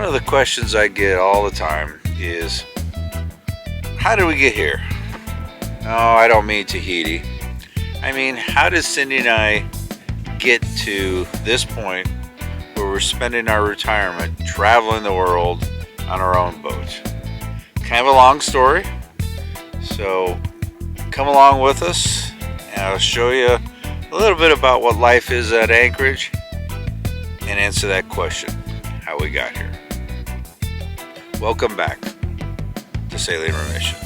of the questions I get all the time is, how did we get here? No, I don't mean Tahiti. I mean, how did Cindy and I get to this point where we're spending our retirement traveling the world on our own boat? Kind of a long story, so come along with us and I'll show you a little bit about what life is at Anchorage and answer that question, how we got here. Welcome back to Sailing Remission.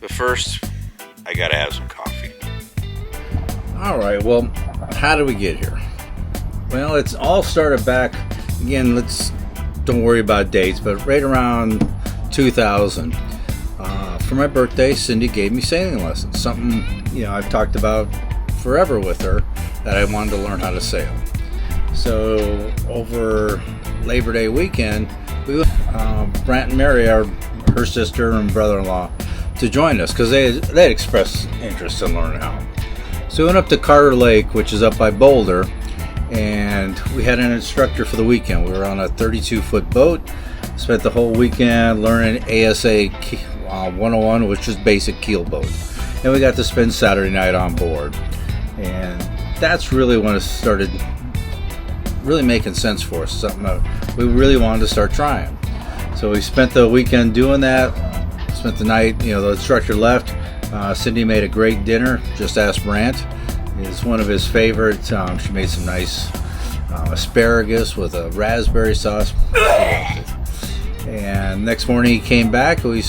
But first, I gotta have some coffee. All right, well, how did we get here? Well, it's all started back, again, don't worry about dates, but right around 2000. For my birthday, Cindy gave me sailing lessons. Something, I've talked about forever with her, that I wanted to learn how to sail. So over Labor Day weekend, we Brant and Mary, her sister and brother-in-law, to join us because they had expressed interest in learning how. So we went up to Carter Lake, which is up by Boulder, and we had an instructor for the weekend. We were on a 32-foot boat, spent the whole weekend learning ASA 101, which is basic keel boat. And we got to spend Saturday night on board. And that's really when it started really making sense for us, something that we really wanted to start trying. So we spent the weekend doing that, spent the night, the instructor left. Cindy made a great dinner, just asked Brant. It's one of his favorites. She made some nice asparagus with a raspberry sauce. And next morning he came back, we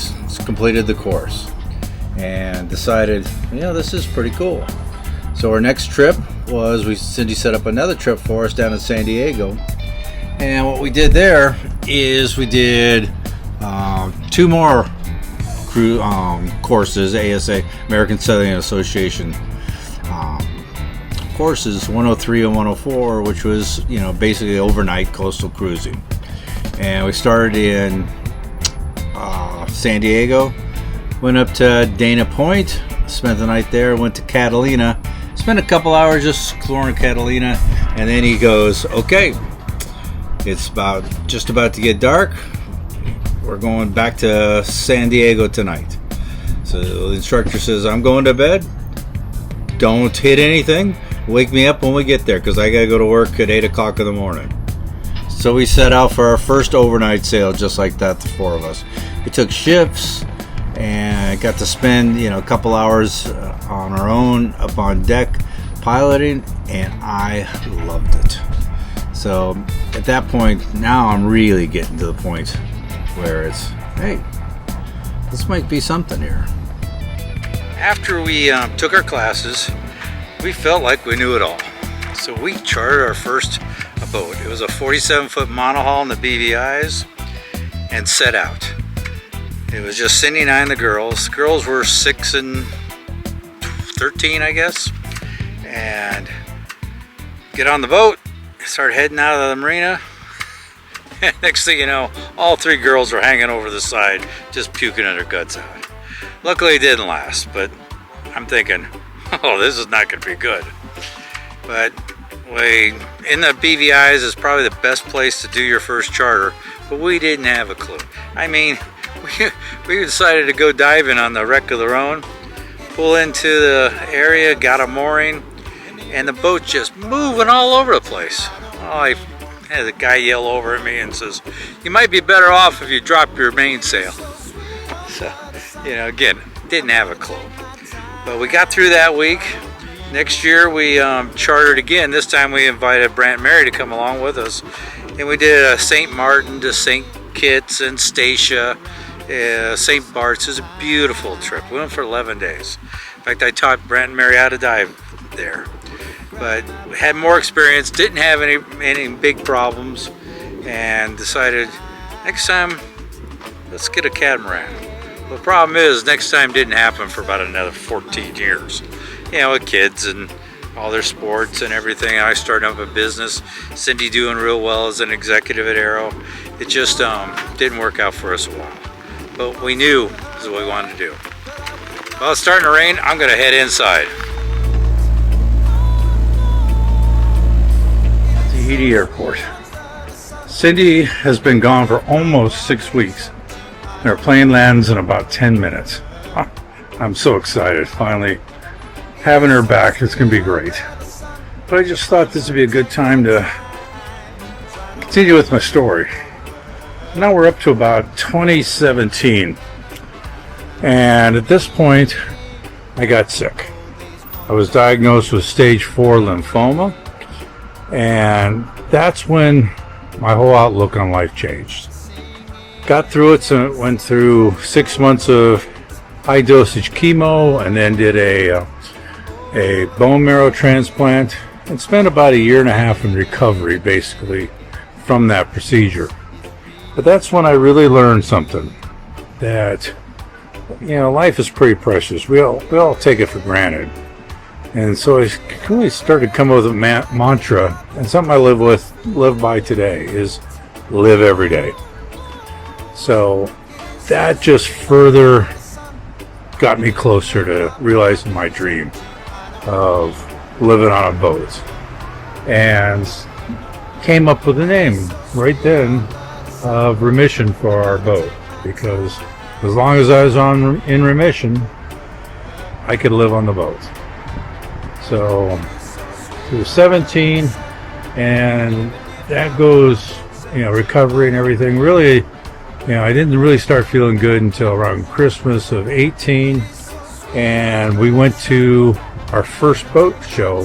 completed the course and decided, this is pretty cool. So our next trip was, Cindy set up another trip for us down in San Diego. And what we did there is we did 2 more courses, ASA, American Sailing Association courses, 103 and 104, which was, basically overnight coastal cruising. And we started in San Diego, went up to Dana Point, spent the night there, went to Catalina, spent a couple hours just exploring Catalina, and then he goes, okay, it's just about to get dark, we're going back to San Diego tonight. So the instructor says, I'm going to bed, don't hit anything, wake me up when we get there because I gotta go to work at 8 o'clock in the morning. So we set out for our first overnight sail just like that, the 4 of us. We took shifts and got to spend a couple hours on our own up on deck piloting, and I loved it. So at that point, now I'm really getting to the point where it's, hey, this might be something here. After we took our classes, we felt like we knew it all. So we chartered our first boat. It was a 47-foot monohull in the BVIs and set out. It was just Cindy and I and the girls. Girls were 6 and 13, I guess. And get on the boat, start heading out of the marina. And next thing you know, all 3 girls were hanging over the side, just puking their guts out. Luckily it didn't last, but I'm thinking, oh, this is not going to be good. But in the BVIs is probably the best place to do your first charter, but we didn't have a clue. I mean, we decided to go diving on the wreck of the Rhone, pull into the area, got a mooring, and the boat just moving all over the place. Oh, I had a guy yell over at me and says, you might be better off if you drop your mainsail. So, again, didn't have a clue. But we got through that week. Next year we chartered again. This time we invited Brant and Mary to come along with us. And we did a St. Martin to St. Kitts and Statia, St. Bart's. It was a beautiful trip. We went for 11 days. In fact, I taught Brant and Mary how to dive there. But had more experience, didn't have any big problems, and decided next time, let's get a catamaran. The problem is, next time didn't happen for about another 14 years. With kids and all their sports and everything. I started up a business. Cindy doing real well as an executive at Arrow. It just didn't work out for us a while. But we knew this is what we wanted to do. Well, it's starting to rain. I'm going to head inside. Tahiti Airport. Cindy has been gone for almost 6 weeks. Our plane lands in about 10 minutes. I'm so excited, finally having her back. It's going to be great. But I just thought this would be a good time to continue with my story. Now we're up to about 2017. And at this point, I got sick. I was diagnosed with stage 4 lymphoma. And that's when my whole outlook on life changed. Got through it, so it went through 6 months of high dosage chemo and then did a bone marrow transplant and spent about 1.5 years in recovery basically from that procedure. But that's when I really learned something, that life is pretty precious. We all take it for granted. And so I really started to come up with a mantra, and something I live by today is live every day. So that just further got me closer to realizing my dream of living on a boat, and came up with a name right then of Remission for our boat, because as long as I was in remission, I could live on the boat. So through 17, and that goes, recovery and everything. Really, I didn't really start feeling good until around Christmas of 18, and we went to our first boat show,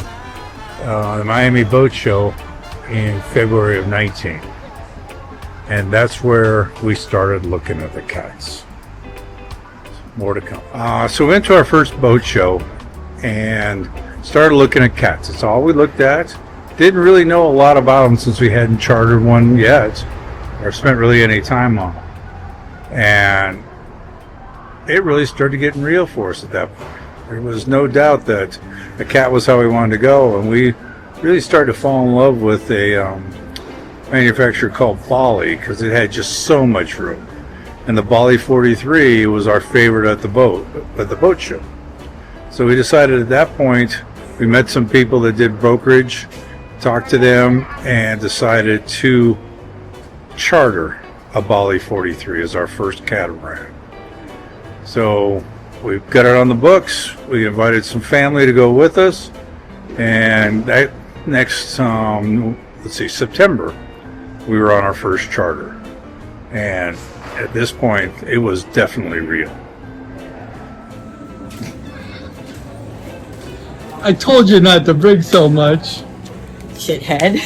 the Miami Boat Show, in February of 19. And that's where we started looking at the cats. More to come. So we went to our first boat show and started looking at cats. That's all we looked at. Didn't really know a lot about them since we hadn't chartered one yet or spent really any time on them. And it really started getting real for us at that point. There was no doubt that a cat was how we wanted to go, and we really started to fall in love with a manufacturer called Bali, because it had just so much room. And the Bali 43 was our favorite at the boat show. So we decided at that point, we met some people that did brokerage, talked to them, and decided to charter a Bali 43 as our first catamaran. So we got it on the books. We invited some family to go with us, and that next September, we were on our first charter. And at this point, it was definitely real. I told you not to bring so much. Shithead.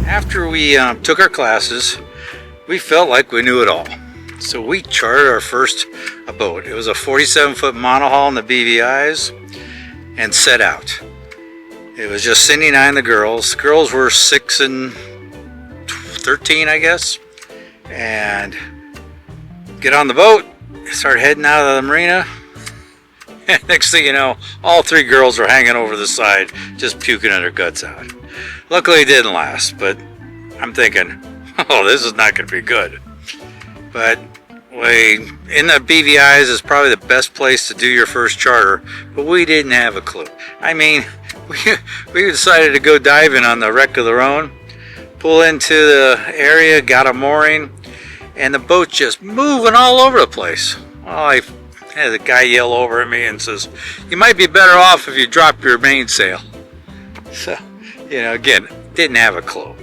After we took our classes, we felt like we knew it all. So we chartered our first boat. It was a 47-foot monohull in the BVIs and set out. It was just Cindy and I and the girls. The girls were 6 and 13, I guess. And get on the boat, start heading out of the marina. And next thing you know, all 3 girls were hanging over the side, just puking their guts out. Luckily it didn't last, but I'm thinking, oh, this is not going to be good. But in the BVIs is probably the best place to do your first charter, but we didn't have a clue. I mean, we decided to go diving on the wreck of the Rhone, pull into the area, got a mooring, and the boat just moving all over the place. Well, I had the guy yell over at me and says, "You might be better off if you drop your mainsail." So, again, didn't have a clue.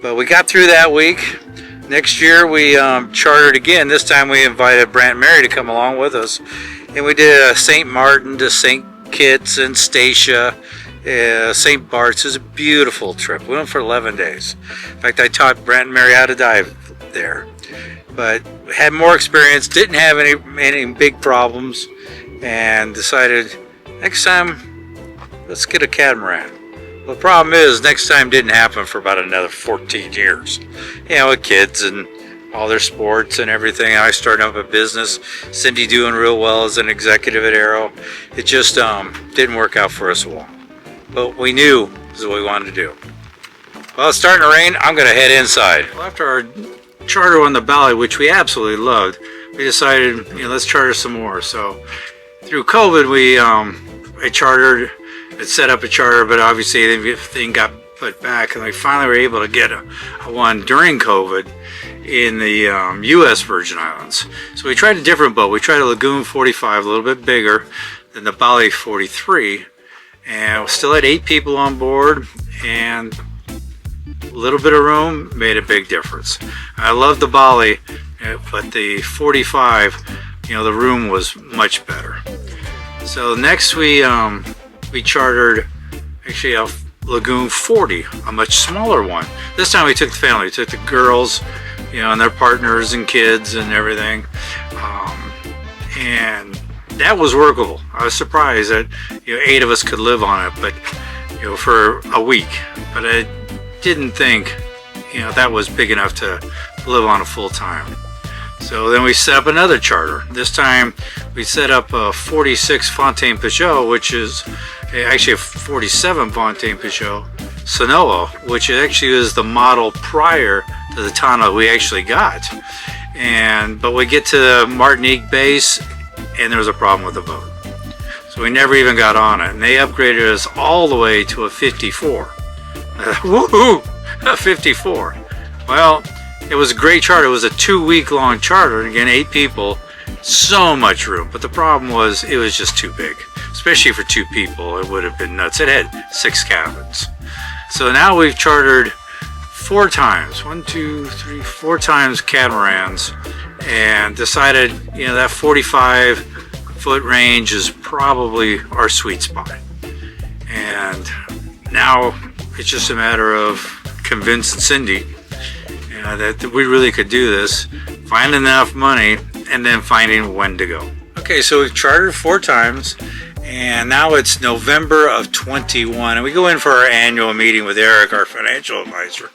But we got through that week. Next year we chartered again. This time we invited Brant and Mary to come along with us. And we did St. Martin to St. Kitts and Statia, St. Bart's. It was a beautiful trip. We went for 11 days. In fact, I taught Brant and Mary how to dive there. But had more experience, didn't have any big problems, and decided next time, let's get a catamaran. Well, the problem is, next time didn't happen for about another 14 years. With kids and all their sports and everything. I started up a business. Cindy doing real well as an executive at Arrow. It just didn't work out for us all. But we knew this is what we wanted to do. Well, it's starting to rain. I'm going to head inside. Well, after our charter on the Bali, which we absolutely loved, we decided, let's charter some more. So through COVID, I chartered had set up a charter, but obviously everything got put back, and we finally were able to get a one during COVID in the U.S. Virgin Islands. So we tried a different boat. We tried a Lagoon 45, a little bit bigger than the Bali 43, and we still had 8 people on board, and a little bit of room made a big difference. I love the Bali, but the 45, you know, the room was much better. So next we chartered actually a Lagoon 40, a much smaller one. This time we took the family. We took the girls, you know, and their partners and kids and everything, and that was workable. I was surprised that, you know, 8 of us could live on it, but, you know, for a week. But I didn't think, you know, that was big enough to live on a full time. So then we set up another charter. This time we set up a 46 Fontaine Peugeot, which is actually a 47 Fontaine Peugeot Sanoa, which actually is the model prior to the Tana we actually got. But we get to the Martinique base, and there was a problem with the boat. So we never even got on it. And they upgraded us all the way to a 54. Woohoo! A 54. Well, it was a great charter. It was a 2-week long charter. Again, 8 people, so much room. But the problem was it was just too big, especially for 2 people. It would have been nuts. It had 6 cabins. So now we've chartered 4 times, 4 times catamarans, and decided, you know, that 45-foot range is probably our sweet spot. And now it's just a matter of convincing Cindy that we really could do this, finding enough money, and then finding when to go. Okay, so we've chartered 4 times, and now it's November of 21, and we go in for our annual meeting with Eric, our financial advisor.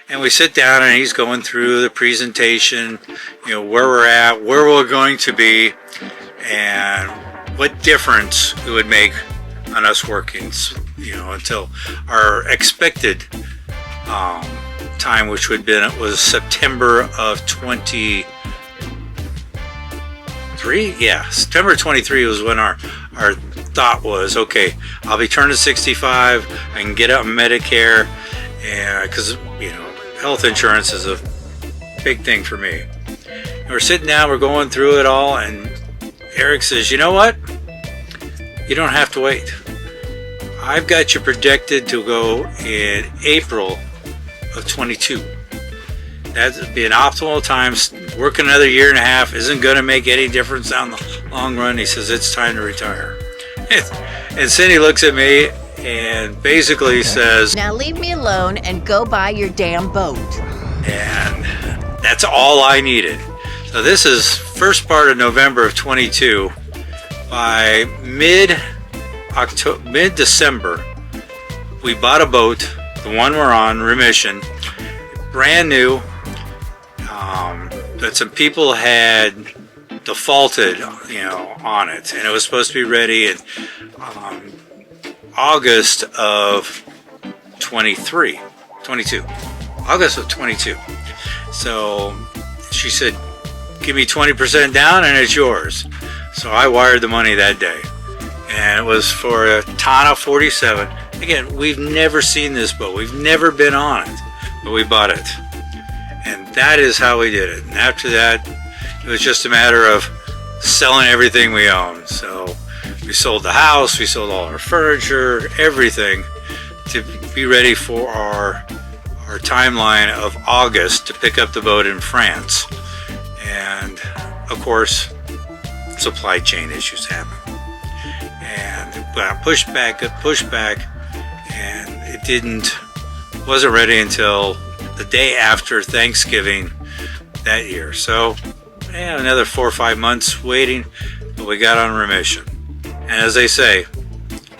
And we sit down, and he's going through the presentation, you know, where we're at, where we're going to be, and what difference it would make on us working, you know, until our expected time, which would been, it was September of 23. Yeah, September 23 was when our thought was, okay, I'll be turning 65, I can get up Medicare, and because, you know, health insurance is a big thing for me. And we're sitting down, we're going through it all, and Eric says, you know what, you don't have to wait. I've got you projected to go in April of 22. That'd be an optimal time. Working another 1.5 years isn't going to make any difference down the long run. He says it's time to retire. And Cindy looks at me and basically says, now leave me alone and go buy your damn boat. And that's all I needed. So this is first part of November of 22. By mid-December, we bought a boat, the one we're on, Remission, brand new, that some people had defaulted, you know, on it, and it was supposed to be ready in August of 22. August of 22. So she said, give me 20% down and it's yours. So I wired the money that day, and it was for a Tana 47. Again, we've never seen this boat. We've never been on it, but we bought it. And that is how we did it. And after that, it was just a matter of selling everything we owned. So we sold the house, we sold all our furniture, everything, to be ready for our timeline of August to pick up the boat in France. And of course, supply chain issues happened. And pushed back, and it wasn't ready until the day after Thanksgiving that year. So yeah, another 4 or 5 months waiting, but we got on Remission. And as they say,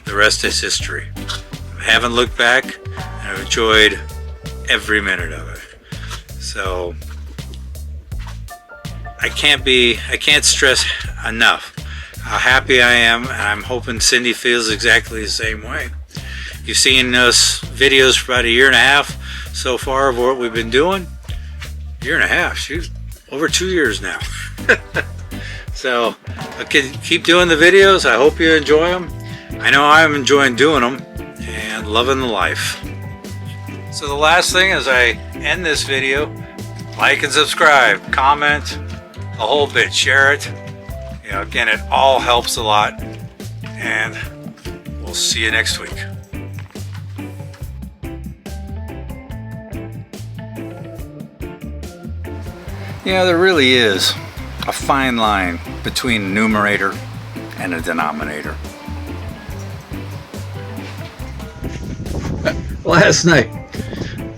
the rest is history. I haven't looked back, and I've enjoyed every minute of it. So I can't stress enough how happy I am, and I'm hoping Cindy feels exactly the same way. You've seen us videos for about 1.5 years so far of what we've been doing. 1.5 years, shoot, over 2 years now. So I can keep doing the videos. I hope you enjoy them. I know I'm enjoying doing them and loving the life. So the last thing as I end this video, like and subscribe, comment, a whole bit, share it. You know, again, it all helps a lot, and we'll see you next week. Yeah, there really is a fine line between a numerator and a denominator. Last night,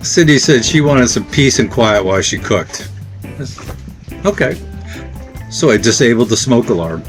Cindy said she wanted some peace and quiet while she cooked. Okay. So I disabled the smoke alarm.